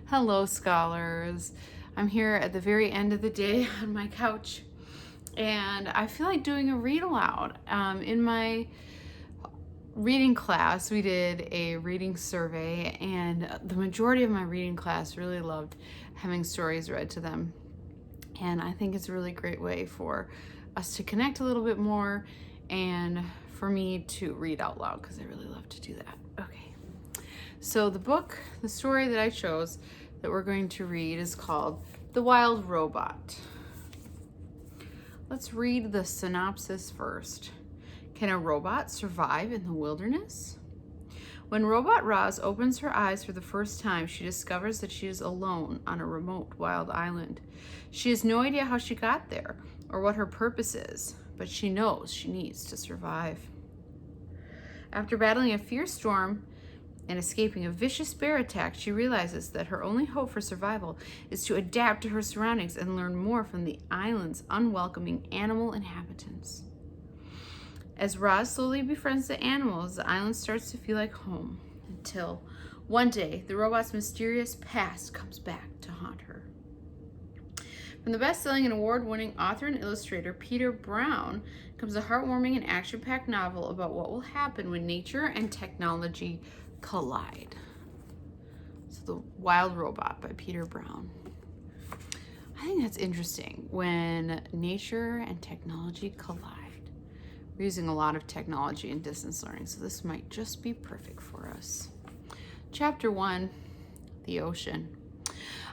Hello, scholars. I'm here at the very end of the day on my couch, and I feel like doing a read aloud. In my reading class, we did a reading survey, and the majority of my reading class really loved having stories read to them. And I think it's a really great way for us to connect a little bit more and for me to read out loud because I really love to do that. Okay. So the story that I chose that we're going to read is called The Wild Robot. Let's read the synopsis first. Can a robot survive in the wilderness? When Robot Roz opens her eyes for the first time, she discovers that she is alone on a remote wild island. She has no idea how she got there or what her purpose is, but she knows she needs to survive. After battling a fierce storm and escaping a vicious bear attack, she realizes that her only hope for survival is to adapt to her surroundings and learn more from the island's unwelcoming animal inhabitants. As Roz slowly befriends the animals, the island starts to feel like home, until one day the robot's mysterious past comes back to haunt her. From the best-selling and award-winning author and illustrator Peter Brown comes a heartwarming and action-packed novel about what will happen when nature and technology collide. So The Wild Robot by Peter Brown. I think that's interesting when nature and technology collide. We're using a lot of technology in distance learning, so this might just be perfect for us. Chapter 1, The Ocean.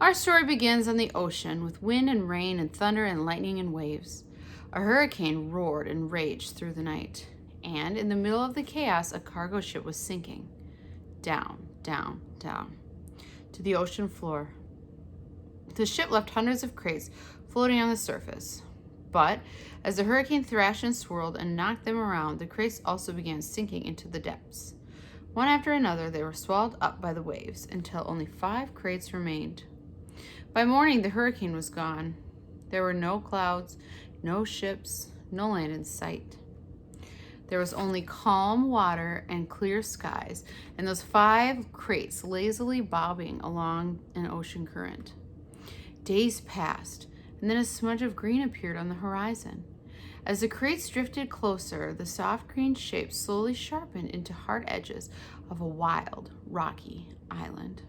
Our story begins on the ocean with wind and rain and thunder and lightning and waves. A hurricane roared and raged through the night, and in the middle of the chaos, a cargo ship was sinking. Down, down, down, to the ocean floor. The ship left hundreds of crates floating on the surface. But as the hurricane thrashed and swirled and knocked them around, the crates also began sinking into the depths. One after another, they were swallowed up by the waves until only 5 crates remained. By morning, the hurricane was gone. There were no clouds, no ships, no land in sight. There was only calm water and clear skies, and those 5 crates lazily bobbing along an ocean current. Days passed, and then a smudge of green appeared on the horizon. As the crates drifted closer, the soft green shapes slowly sharpened into hard edges of a wild, rocky island.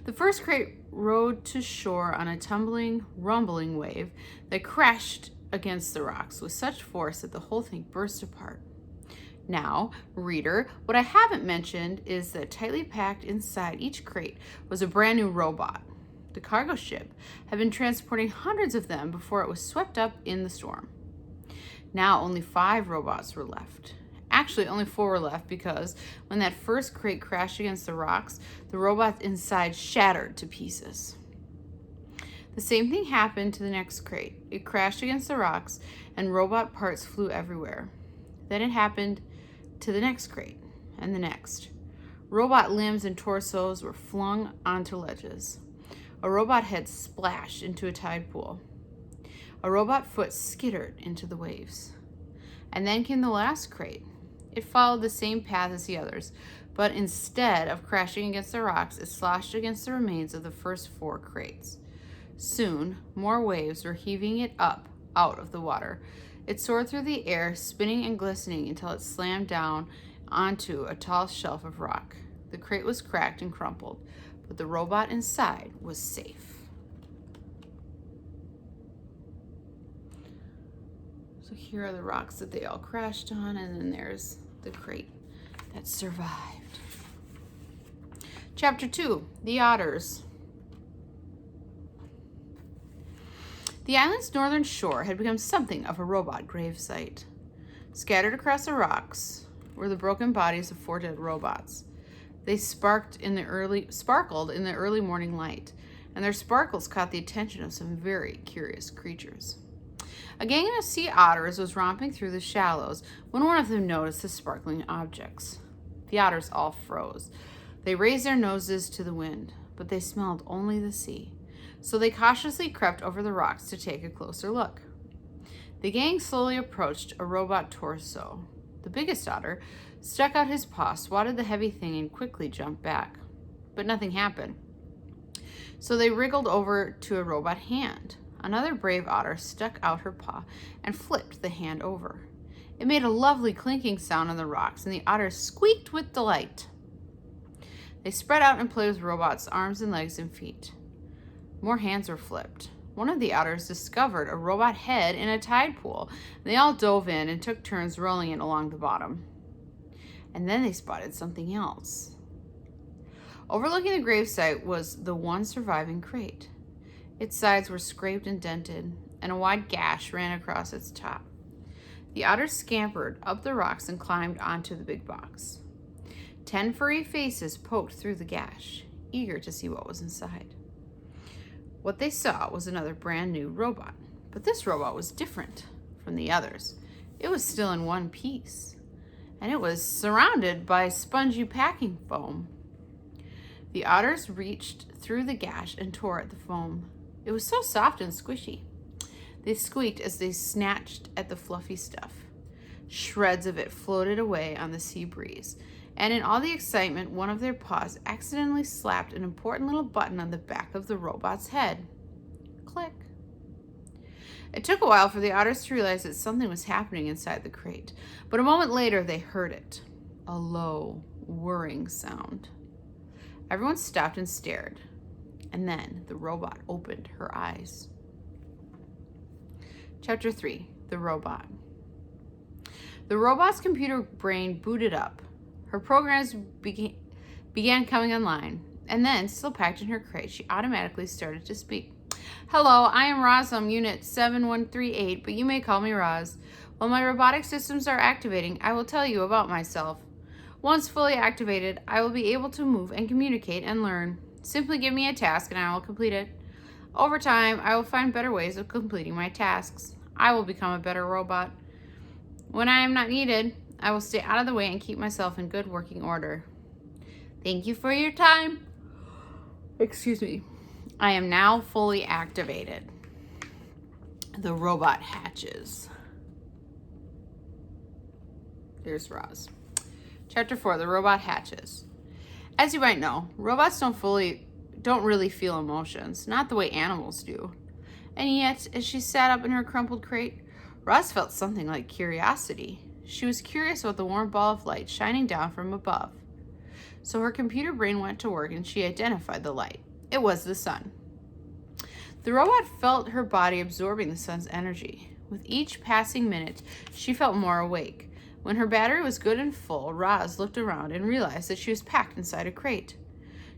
The first crate rode to shore on a tumbling, rumbling wave that crashed against the rocks with such force that the whole thing burst apart. Now, reader, what I haven't mentioned is that tightly packed inside each crate was a brand new robot. The cargo ship had been transporting hundreds of them before it was swept up in the storm. Now only 5 robots were left. Actually, only 4 were left because when that first crate crashed against the rocks, the robots inside shattered to pieces. The same thing happened to the next crate. It crashed against the rocks and robot parts flew everywhere. Then it happened to the next crate and the next. Robot limbs and torsos were flung onto ledges. A robot head splashed into a tide pool. A robot foot skittered into the waves. And then came the last crate. It followed the same path as the others, but instead of crashing against the rocks, it sloshed against the remains of the first 4 crates. Soon, more waves were heaving it up out of the water. It soared through the air, spinning and glistening until it slammed down onto a tall shelf of rock. The crate was cracked and crumpled, but the robot inside was safe. So here are the rocks that they all crashed on, and then there's the crate that survived. Chapter 2, The Otters. The island's northern shore had become something of a robot gravesite. Scattered across the rocks were the broken bodies of 4 dead robots. They sparkled in the early morning light, and their sparkles caught the attention of some very curious creatures. A gang of sea otters was romping through the shallows when one of them noticed the sparkling objects. The otters all froze. They raised their noses to the wind, but they smelled only the sea. So they cautiously crept over the rocks to take a closer look. The gang slowly approached a robot torso. The biggest otter stuck out his paw, swatted the heavy thing, and quickly jumped back. But nothing happened. So they wriggled over to a robot hand. Another brave otter stuck out her paw and flipped the hand over. It made a lovely clinking sound on the rocks, and the otters squeaked with delight. They spread out and played with Robot's arms and legs and feet. More hands were flipped. One of the otters discovered a robot head in a tide pool. They all dove in and took turns rolling it along the bottom. And then they spotted something else. Overlooking the gravesite was the one surviving crate. Its sides were scraped and dented, and a wide gash ran across its top. The otters scampered up the rocks and climbed onto the big box. 10 furry faces poked through the gash, eager to see what was inside. What they saw was another brand new robot, but this robot was different from the others. It was still in one piece, and it was surrounded by spongy packing foam. The otters reached through the gash and tore at the foam. It was so soft and squishy. They squeaked as they snatched at the fluffy stuff. Shreds of it floated away on the sea breeze, and in all the excitement, one of their paws accidentally slapped an important little button on the back of the robot's head. Click. It took a while for the otters to realize that something was happening inside the crate, but a moment later they heard it. A low, whirring sound. Everyone stopped and stared, and then the robot opened her eyes. Chapter 3, The Robot. The robot's computer brain booted up. Her programs began coming online, and then, still packed in her crate, she automatically started to speak. Hello, I am Roz, Unit 7138, but you may call me Roz. While my robotic systems are activating, I will tell you about myself. Once fully activated, I will be able to move and communicate and learn. Simply give me a task and I will complete it. Over time, I will find better ways of completing my tasks. I will become a better robot. When I am not needed, I will stay out of the way and keep myself in good working order. Thank you for your time. Excuse me. I am now fully activated. The robot hatches. There's Roz. Chapter 4, The Robot Hatches. As you might know, robots don't really feel emotions, not the way animals do. And yet, as she sat up in her crumpled crate, Roz felt something like curiosity. She was curious about the warm ball of light shining down from above. So her computer brain went to work and she identified the light. It was the sun. The robot felt her body absorbing the sun's energy. With each passing minute, she felt more awake. When her battery was good and full, Roz looked around and realized that she was packed inside a crate.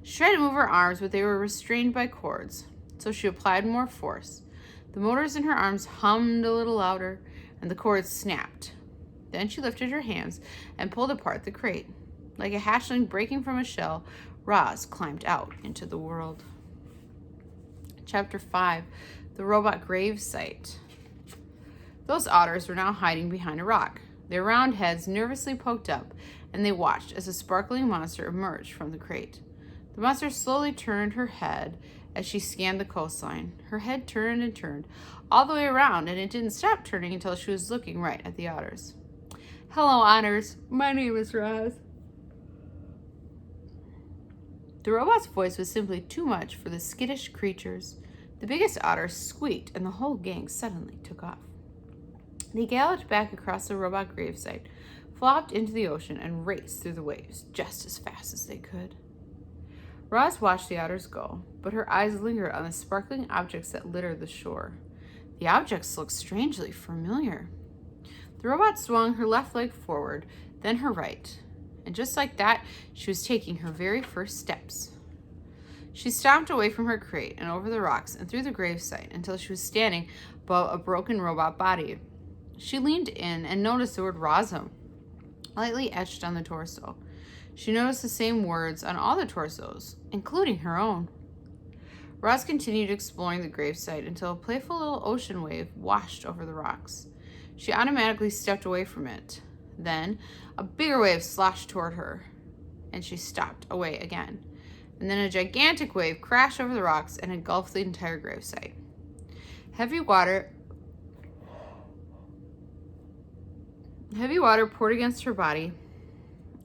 She tried to move her arms, but they were restrained by cords, so she applied more force. The motors in her arms hummed a little louder, and the cords snapped. Then she lifted her hands and pulled apart the crate. Like a hatchling breaking from a shell, Roz climbed out into the world. Chapter 5, The Robot Grave Site. Those otters were now hiding behind a rock. Their round heads nervously poked up, and they watched as a sparkling monster emerged from the crate. The monster slowly turned her head as she scanned the coastline. Her head turned and turned all the way around, and it didn't stop turning until she was looking right at the otters. Hello, otters. My name is Roz. The robot's voice was simply too much for the skittish creatures. The biggest otter squeaked, and the whole gang suddenly took off. They galloped back across the robot gravesite, flopped into the ocean, and raced through the waves just as fast as they could. Roz watched the otters go, but her eyes lingered on the sparkling objects that littered the shore. The objects looked strangely familiar. The robot swung her left leg forward, then her right, and just like that, she was taking her very first steps. She stomped away from her crate and over the rocks and through the gravesite until she was standing above a broken robot body. She leaned in and noticed the word Rozum lightly etched on the torso. She noticed the same words on all the torsos, including her own. Roz continued exploring the gravesite until a playful little ocean wave washed over the rocks. She automatically stepped away from it. Then, a bigger wave sloshed toward her, and she stopped away again. And then a gigantic wave crashed over the rocks and engulfed the entire gravesite. Heavy water poured against her body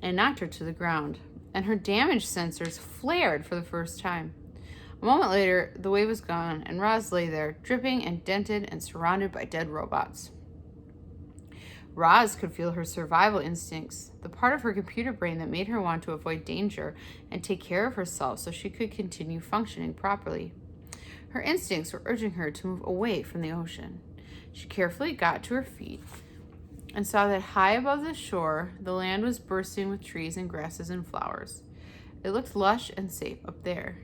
and knocked her to the ground, and her damage sensors flared for the first time. A A moment later, the wave was gone, and Roz lay there, dripping and dented and surrounded by dead robots. Roz could feel her survival instincts, the part of her computer brain that made her want to avoid danger and take care of herself so she could continue functioning properly. Her instincts were urging her to move away from the ocean. She carefully got to her feet and saw that high above the shore, the land was bursting with trees and grasses and flowers. It looked lush and safe up there.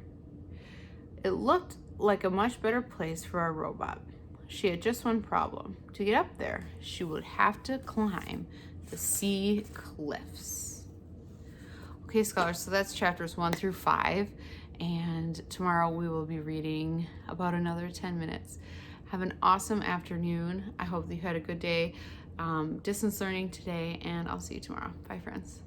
It looked like a much better place for our robot. She had just one problem. To get up there, she would have to climb the sea cliffs. Okay, scholars, so that's chapters 1 through 5. And tomorrow we will be reading about another 10 minutes. Have an awesome afternoon. I hope that you had a good day distance learning today, and I'll see you tomorrow. Bye, friends.